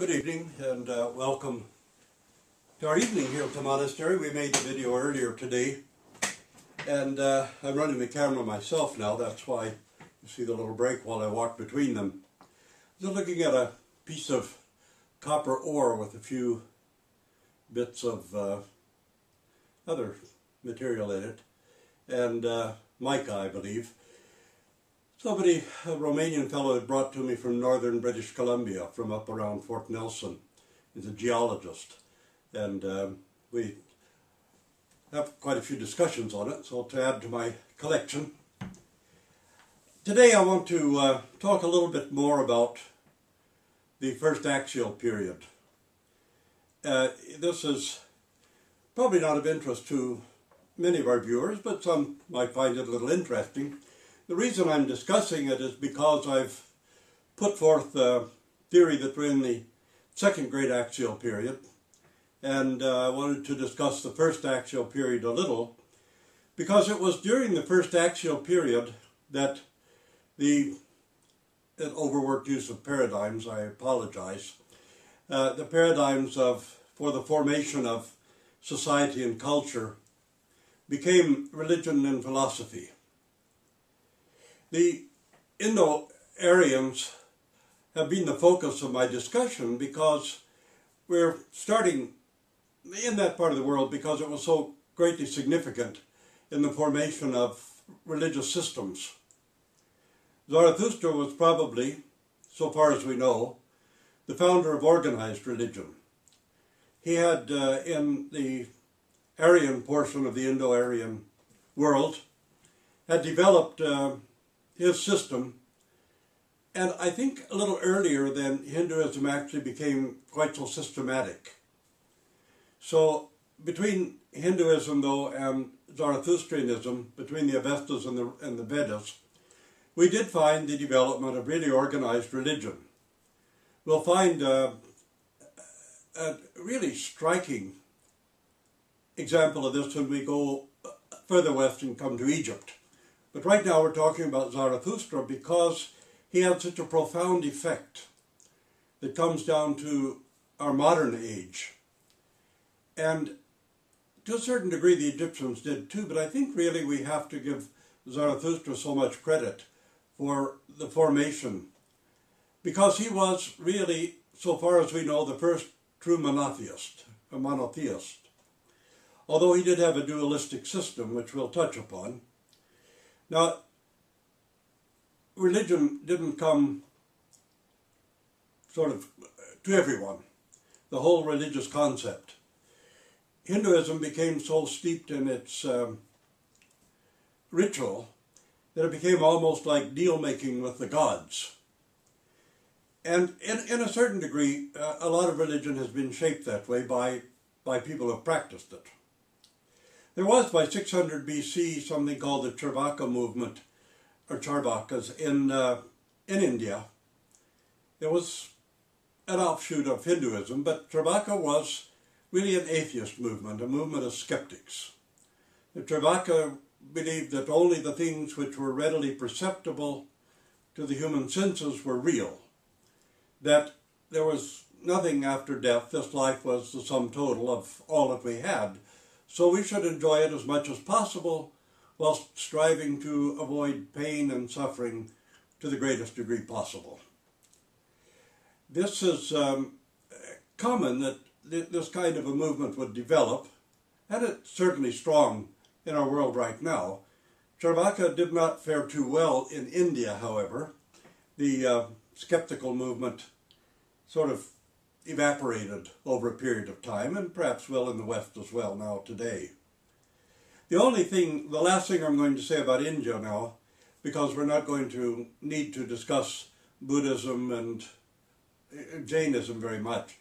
Good evening and welcome to our evening here at the monastery. We made the video earlier today and I'm running the camera myself now. That's why you see the little break while I walk between them. Just looking at a piece of copper ore with a few bits of other material in it and mica, I believe. Somebody, a Romanian fellow, had brought to me from northern British Columbia, from up around Fort Nelson. He's a geologist, and we have quite a few discussions on it, so to add to my collection. Today I want to talk a little bit more about the first axial period. This is probably not of interest to many of our viewers, but some might find it a little interesting. The reason I'm discussing it is because I've put forth the theory that we're in the second great axial period, and I wanted to discuss the first axial period a little, because it was during the first axial period that the overworked use of paradigms, I apologize, the paradigms for the formation of society and culture became religion and philosophy. The Indo-Aryans have been the focus of my discussion because we're starting in that part of the world because it was so greatly significant in the formation of religious systems. Zarathustra was probably, so far as we know, the founder of organized religion. He had, in the Aryan portion of the Indo-Aryan world, had developed his system, and I think a little earlier than Hinduism actually became quite so systematic. So between Hinduism, though, and Zarathustrianism, between the Avestas and the Vedas, we did find the development of really organized religion. We'll find a really striking example of this when we go further west and come to Egypt. But right now we're talking about Zarathustra because he had such a profound effect that comes down to our modern age. And to a certain degree the Egyptians did too, but I think really we have to give Zarathustra so much credit for the formation, because he was really, so far as we know, the first true monotheist, although he did have a dualistic system, which we'll touch upon. Now, religion didn't come sort of to everyone, the whole religious concept. Hinduism became so steeped in its ritual that it became almost like deal-making with the gods. And in a certain degree, a lot of religion has been shaped that way by people who have practiced it. There was, by 600 BC, something called the Charvaka movement, or Charvakas, in India. It was an offshoot of Hinduism, but Charvaka was really an atheist movement, a movement of skeptics. The Charvaka believed that only the things which were readily perceptible to the human senses were real, that there was nothing after death. This life was the sum total of all that we had. So we should enjoy it as much as possible whilst striving to avoid pain and suffering to the greatest degree possible. This is common that this kind of a movement would develop, and it's certainly strong in our world right now. Charvaka did not fare too well in India, however. The skeptical movement sort of evaporated over a period of time, and perhaps will in the West as well now today. The last thing I'm going to say about India now, because we're not going to need to discuss Buddhism and Jainism very much,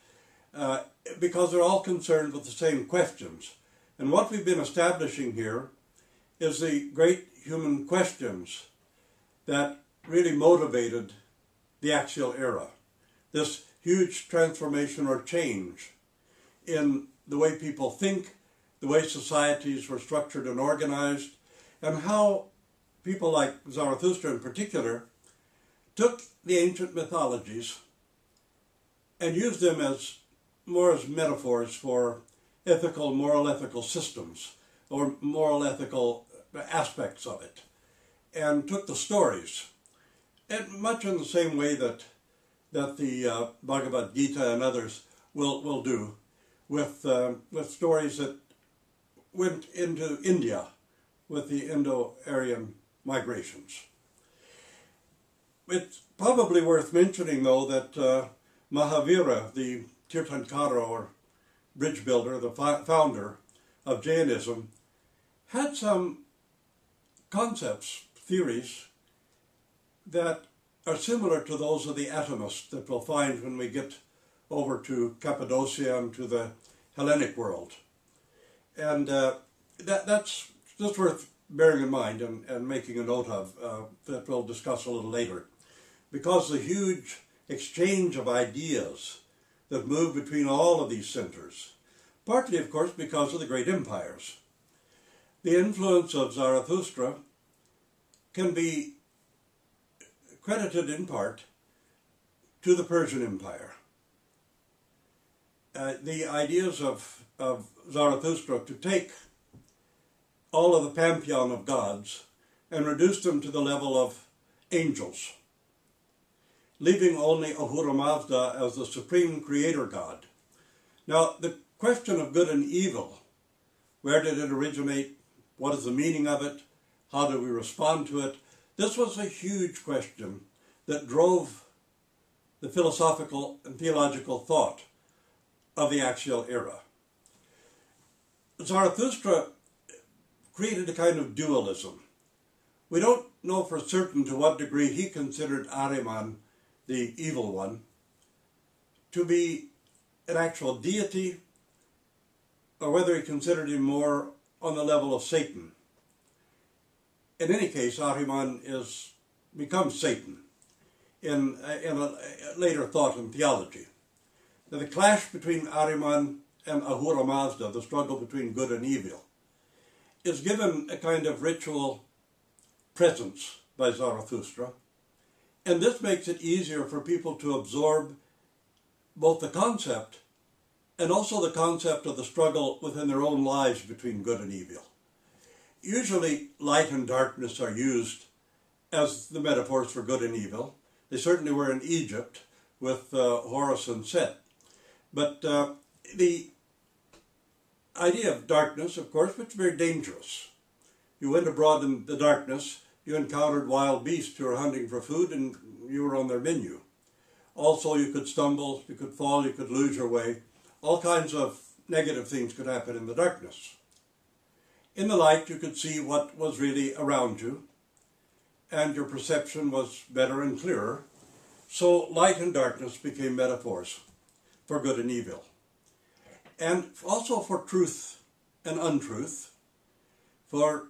because they're all concerned with the same questions. And what we've been establishing here is the great human questions that really motivated the axial era. This huge transformation or change in the way people think, the way societies were structured and organized, and how people like Zarathustra in particular took the ancient mythologies and used them as more as metaphors for moral ethical systems, or moral ethical aspects of it, and took the stories, and much in the same way that the Bhagavad Gita and others will do, with stories that went into India with the Indo-Aryan migrations. It's probably worth mentioning, though, that Mahavira, the Tirthankara, or bridge builder, the founder of Jainism, had some concepts, theories, that are similar to those of the atomists that we'll find when we get over to Cappadocia and to the Hellenic world. And that's just worth bearing in mind and making a note of, that we'll discuss a little later. Because the huge exchange of ideas that move between all of these centers, partly, of course, because of the great empires. The influence of Zarathustra can be credited in part to the Persian Empire. The ideas of Zarathustra to take all of the pantheon of gods and reduce them to the level of angels, leaving only Ahura Mazda as the supreme creator god. Now, the question of good and evil, where did it originate? What is the meaning of it? How do we respond to it? This was a huge question that drove the philosophical and theological thought of the Axial era. Zarathustra created a kind of dualism. We don't know for certain to what degree he considered Ahriman, the evil one, to be an actual deity, or whether he considered him more on the level of Satan. In any case, Ahriman becomes Satan in a later thought in theology. Now, the clash between Ahriman and Ahura Mazda, the struggle between good and evil, is given a kind of ritual presence by Zarathustra, and this makes it easier for people to absorb both the concept and also the concept of the struggle within their own lives between good and evil. Usually light and darkness are used as the metaphors for good and evil. They certainly were in Egypt with Horus and Set. But the idea of darkness, of course, was very dangerous. You went abroad in the darkness, you encountered wild beasts who were hunting for food, and you were on their menu. Also, you could stumble, you could fall, you could lose your way. All kinds of negative things could happen in the darkness. In the light, you could see what was really around you, and your perception was better and clearer. So light and darkness became metaphors for good and evil. And also for truth and untruth, for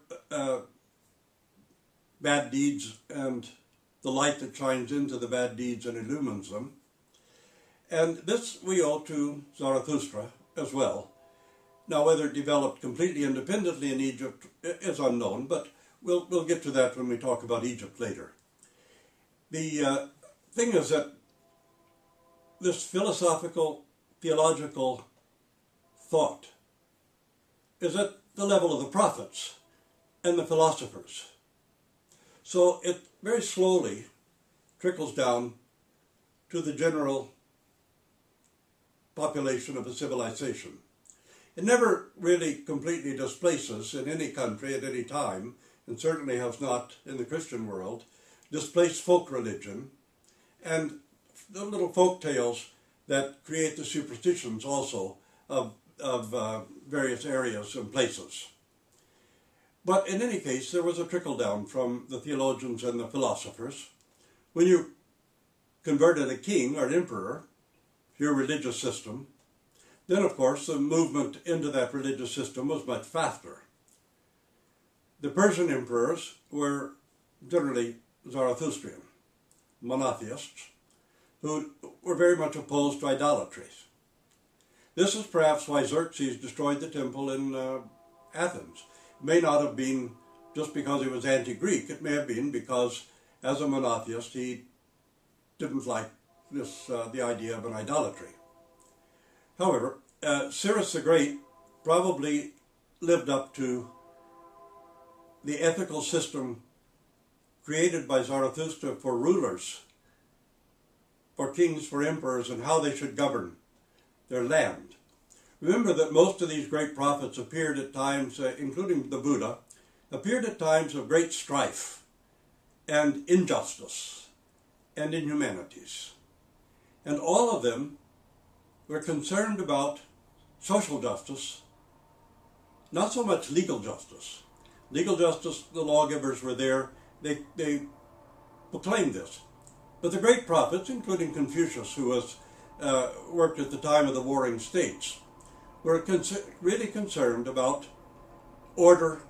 bad deeds and the light that shines into the bad deeds and illumines them. And this we owe to Zarathustra as well. Now, whether it developed completely independently in Egypt is unknown, but we'll get to that when we talk about Egypt later. The thing is that this philosophical, theological thought is at the level of the prophets and the philosophers. So it very slowly trickles down to the general population of a civilization. It never really completely displaces in any country at any time, and certainly has not in the Christian world, displaced folk religion and the little folk tales that create the superstitions also of various areas and places. But in any case, there was a trickle down from the theologians and the philosophers. When you converted a king or an emperor to your religious system, then of course the movement into that religious system was much faster. The Persian emperors were generally Zarathustrian, monotheists, who were very much opposed to idolatry. This is perhaps why Xerxes destroyed the temple in Athens. It may not have been just because he was anti-Greek. It may have been because, as a monotheist, he didn't like the idea of an idolatry. However, Cyrus the Great probably lived up to the ethical system created by Zarathustra for rulers, for kings, for emperors, and how they should govern their land. Remember that most of these great prophets appeared at times, including the Buddha, appeared at times of great strife and injustice and inhumanities. And all of them were concerned about social justice, not so much legal justice. Legal justice, the lawgivers were there, they proclaimed this. But the great prophets, including Confucius, who was worked at the time of the Warring States, were really concerned about order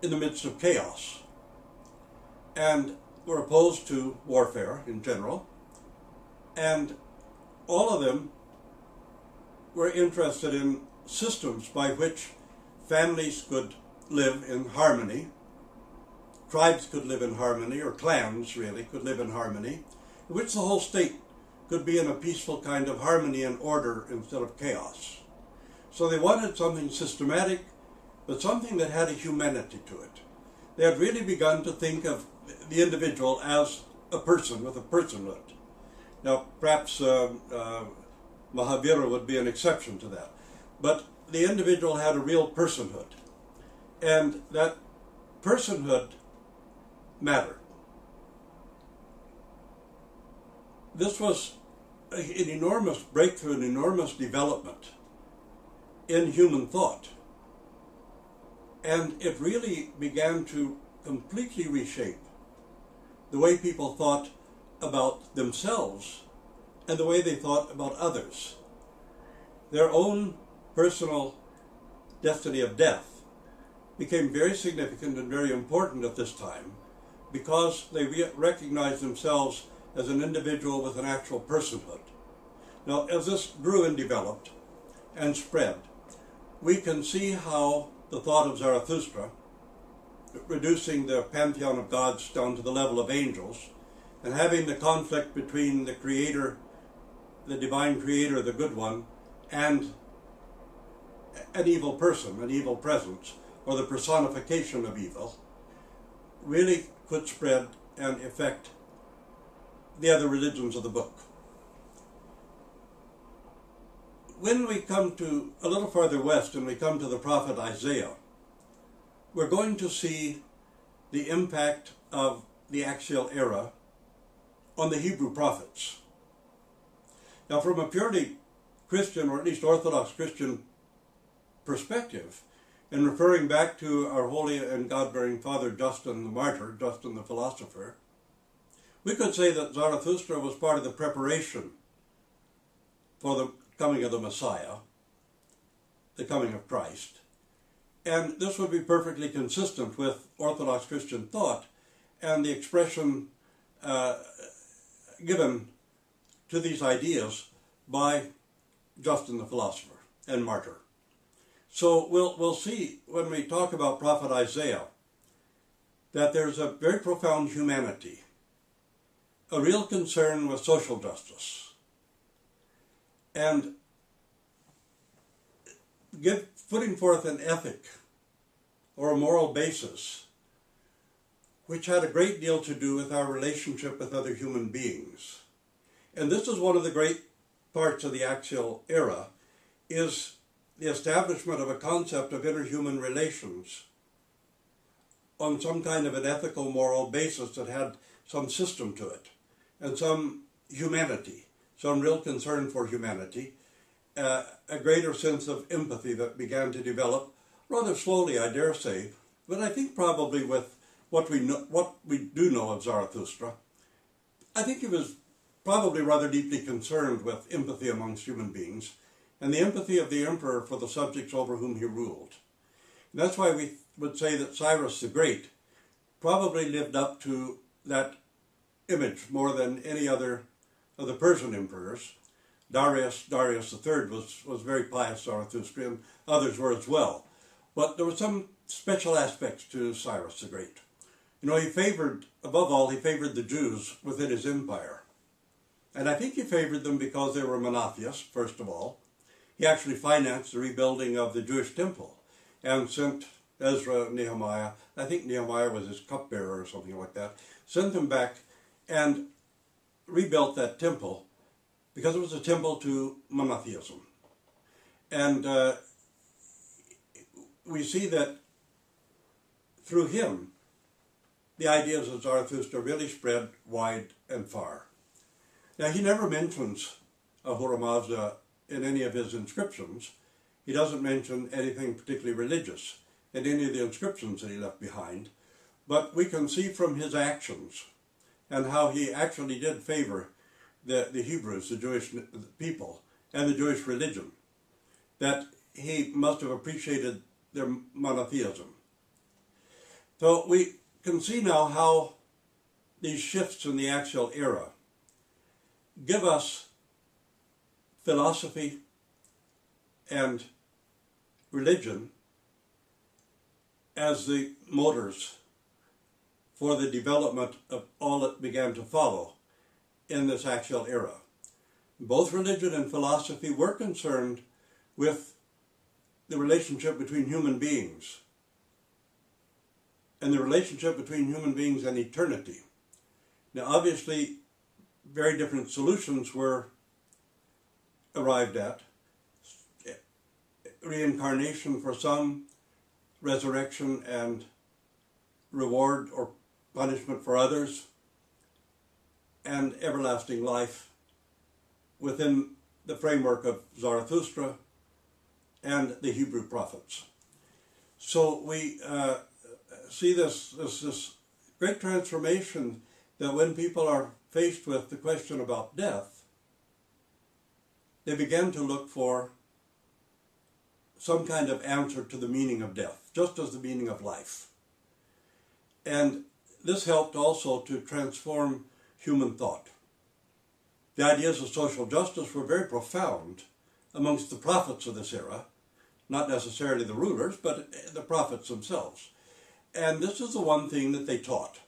in the midst of chaos, and were opposed to warfare in general, and all of them were interested in systems by which families could live in harmony, tribes could live in harmony, or clans really could live in harmony, in which the whole state could be in a peaceful kind of harmony and order instead of chaos. So they wanted something systematic, but something that had a humanity to it. They had really begun to think of the individual as a person with a personhood. Now, perhaps Mahavira would be an exception to that. But the individual had a real personhood. And that personhood mattered. This was an enormous breakthrough, an enormous development in human thought. And it really began to completely reshape the way people thought about themselves and the way they thought about others. Their own personal destiny of death became very significant and very important at this time because they recognized themselves as an individual with an actual personhood. Now, as this grew and developed and spread, we can see how the thought of Zarathustra, reducing the pantheon of gods down to the level of angels, and having the conflict between the creator, the divine creator, the good one, and an evil person, an evil presence, or the personification of evil, really could spread and affect the other religions of the book. When we come to a little farther west and we come to the prophet Isaiah, we're going to see the impact of the Axial era on the Hebrew prophets. Now, from a purely Christian, or at least Orthodox Christian perspective, in referring back to our holy and God-bearing father Justin the martyr, Justin the philosopher, we could say that Zarathustra was part of the preparation for the coming of the Messiah, the coming of Christ. And this would be perfectly consistent with Orthodox Christian thought and the expression given to these ideas by Justin the philosopher and martyr. So we'll see when we talk about prophet Isaiah that there's a very profound humanity, a real concern with social justice, and putting forth an ethic or a moral basis which had a great deal to do with our relationship with other human beings. And this is one of the great parts of the Axial era, is the establishment of a concept of interhuman relations on some kind of an ethical, moral basis that had some system to it, and some humanity, some real concern for humanity, a greater sense of empathy that began to develop, rather slowly, I dare say, but I think probably with what we do know of Zarathustra. I think he was probably rather deeply concerned with empathy amongst human beings, and the empathy of the emperor for the subjects over whom he ruled. And that's why we would say that Cyrus the Great probably lived up to that image more than any other of the Persian emperors. Darius III was very pious Zarathustrian, others were as well. But there were some special aspects to Cyrus the Great. You know, he favored, above all, he favored the Jews within his empire. And I think he favored them because they were monotheists, first of all. He actually financed the rebuilding of the Jewish temple and sent Ezra, Nehemiah, I think Nehemiah was his cupbearer or something like that, sent them back and rebuilt that temple because it was a temple to monotheism. And we see that through him, the ideas of Zarathustra really spread wide and far. Now, he never mentions Ahura Mazda in any of his inscriptions. He doesn't mention anything particularly religious in any of the inscriptions that he left behind, but we can see from his actions and how he actually did favor the Hebrews, the Jewish people, and the Jewish religion, that he must have appreciated their monotheism. So we can see now how these shifts in the Axial era give us philosophy and religion as the motors for the development of all that began to follow in this Axial era. Both religion and philosophy were concerned with the relationship between human beings and the relationship between human beings and eternity. Now, obviously, very different solutions were arrived at. Reincarnation for some, resurrection and reward or punishment for others, and everlasting life within the framework of Zarathustra and the Hebrew prophets. So we see this great transformation that when people are faced with the question about death, they begin to look for some kind of answer to the meaning of death, just as the meaning of life. And this helped also to transform human thought. The ideas of social justice were very profound amongst the prophets of this era, not necessarily the rulers, but the prophets themselves. And this is the one thing that they taught.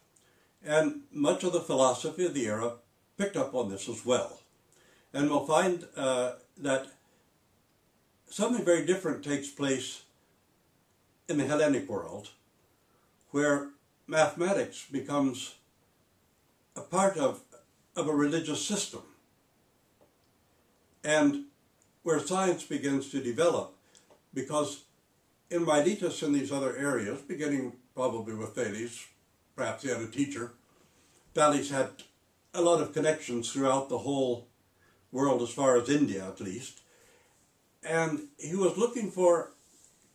And much of the philosophy of the era picked up on this as well. And we'll find that something very different takes place in the Hellenic world, where mathematics becomes a part of a religious system, and where science begins to develop, because in Miletus and these other areas, beginning probably with Thales, perhaps he had a teacher, Thales had a lot of connections throughout the whole world, as far as India at least, and he was looking for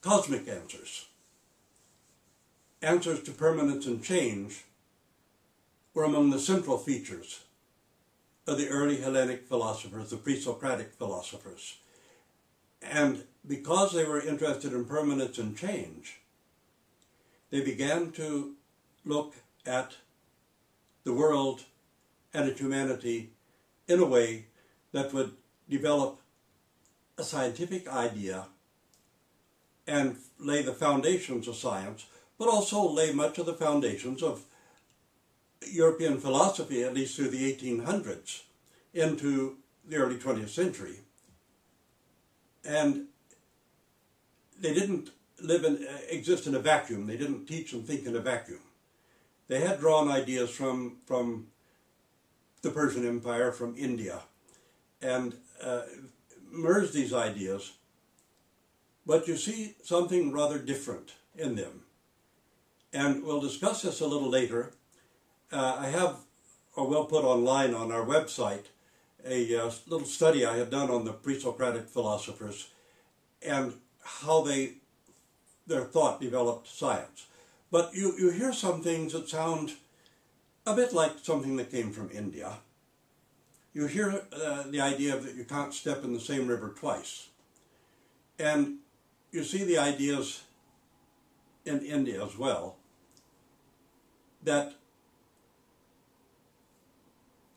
cosmic answers. Answers to permanence and change were among the central features of the early Hellenic philosophers, the pre-Socratic philosophers. And because they were interested in permanence and change, they began to look at the world and at humanity in a way that would develop a scientific idea and lay the foundations of science, but also lay much of the foundations of European philosophy, at least through the 1800s, into the early 20th century. And they didn't exist in a vacuum. They didn't teach and think in a vacuum. They had drawn ideas from the Persian Empire, from India, and merged these ideas. But you see something rather different in them. And we'll discuss this a little later. I have, or will put online on our website, a little study I had done on the pre-Socratic philosophers and how their thought developed science. But you hear some things that sound a bit like something that came from India. You hear the idea that you can't step in the same river twice. And you see the ideas in India as well, that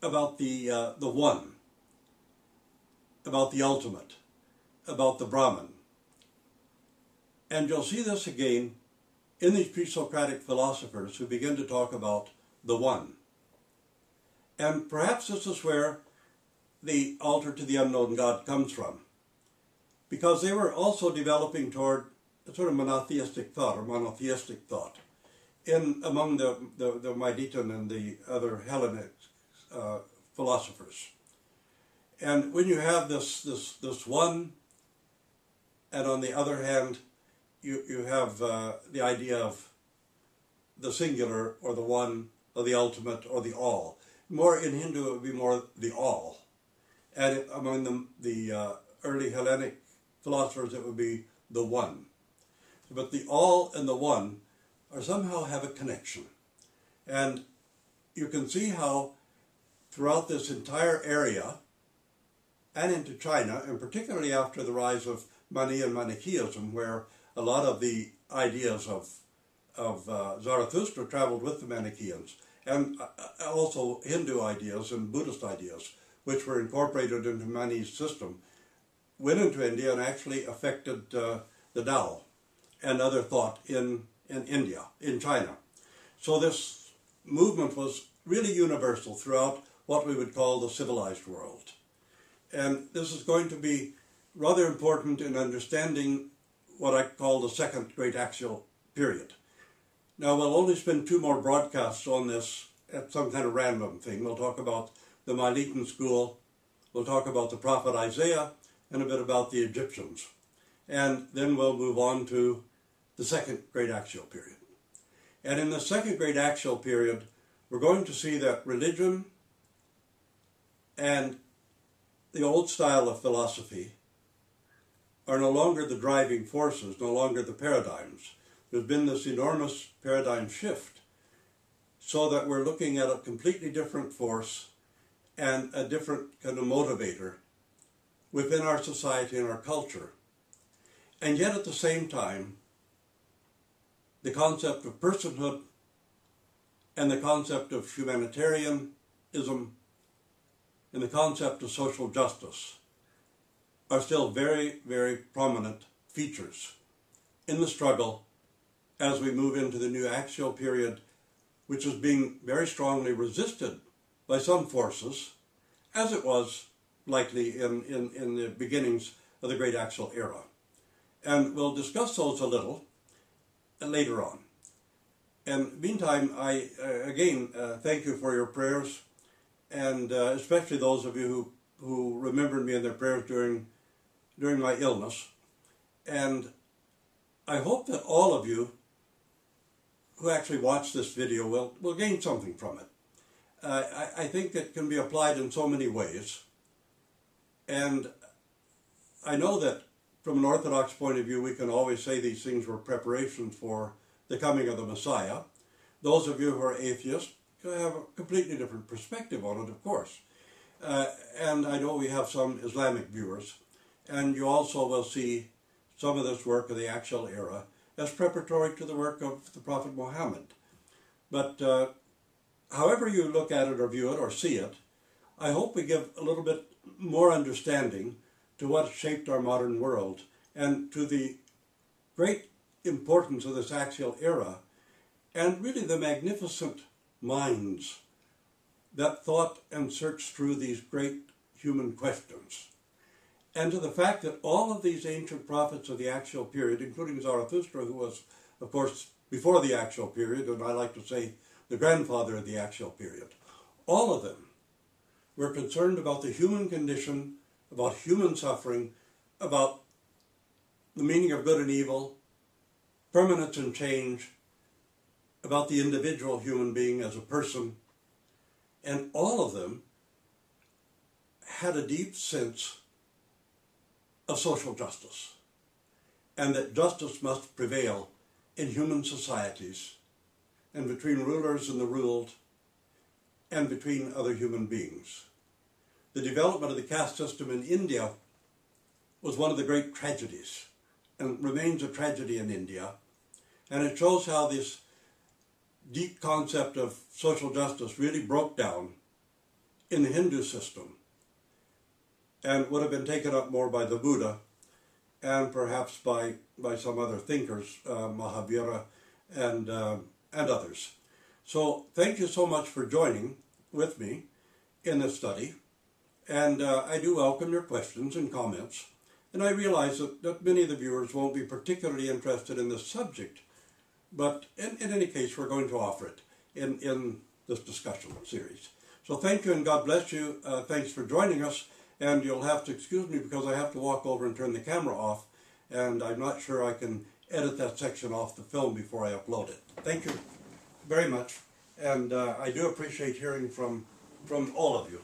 about the one, about the ultimate, about the Brahman. And you'll see this again in these pre-Socratic philosophers who begin to talk about the one. And perhaps this is where the altar to the unknown God comes from, because they were also developing toward a sort of monotheistic thought among the Maiditan and the other Hellenic philosophers. And when you have this one, and on the other hand, you have the idea of the singular, or the one, or the ultimate, or the all. More in Hindu, it would be more the all. And among the early Hellenic philosophers, it would be the one. But the all and the one are somehow have a connection. And you can see how throughout this entire area, and into China, and particularly after the rise of Manichaean Manichaeism, where a lot of the ideas of Zarathustra traveled with the Manichaeans, and also Hindu ideas and Buddhist ideas, which were incorporated into Mani's system, went into India and actually affected the Tao and other thought in India, in China. So this movement was really universal throughout what we would call the civilized world. And this is going to be rather important in understanding what I call the second great axial period. Now, we'll only spend 2 more broadcasts on this at some kind of random thing. We'll talk about the Miletan school, we'll talk about the prophet Isaiah, and a bit about the Egyptians. And then we'll move on to the second great axial period. And in the second great axial period, we're going to see that religion and the old style of philosophy are no longer the driving forces, no longer the paradigms. There's been this enormous paradigm shift, so that we're looking at a completely different force and a different kind of motivator within our society and our culture. And yet at the same time, the concept of personhood and the concept of humanitarianism and the concept of social justice are still very, very prominent features in the struggle as we move into the new axial period, which is being very strongly resisted by some forces, as it was likely in the beginnings of the great axial era. And we'll discuss those a little later on. And meantime, I again thank you for your prayers, and especially those of you who remembered me in their prayers during my illness. And I hope that all of you who actually watch this video will gain something from it. I think it can be applied in so many ways. And I know that from an Orthodox point of view, we can always say these things were preparations for the coming of the Messiah. Those of you who are atheists have a completely different perspective on it, of course. And I know we have some Islamic viewers. And you also will see some of this work of the axial era as preparatory to the work of the Prophet Muhammad. But however you look at it or view it or see it, I hope we give a little bit more understanding to what shaped our modern world and to the great importance of this axial era and really the magnificent minds that thought and searched through these great human questions. And to the fact that all of these ancient prophets of the axial period, including Zarathustra, who was, of course, before the axial period, and I like to say the grandfather of the axial period, all of them were concerned about the human condition, about human suffering, about the meaning of good and evil, permanence and change, about the individual human being as a person. And all of them had a deep sense of social justice, and that justice must prevail in human societies and between rulers and the ruled and between other human beings. The development of the caste system in India was one of the great tragedies and remains a tragedy in India, and it shows how this deep concept of social justice really broke down in the Hindu system and would have been taken up more by the Buddha and perhaps by some other thinkers, Mahavira and others. So thank you so much for joining with me in this study. And I do welcome your questions and comments. And I realize that many of the viewers won't be particularly interested in this subject, but in any case, we're going to offer it in this discussion series. So thank you and God bless you. Thanks for joining us. And you'll have to excuse me because I have to walk over and turn the camera off. And I'm not sure I can edit that section off the film before I upload it. Thank you very much. And I do appreciate hearing from all of you.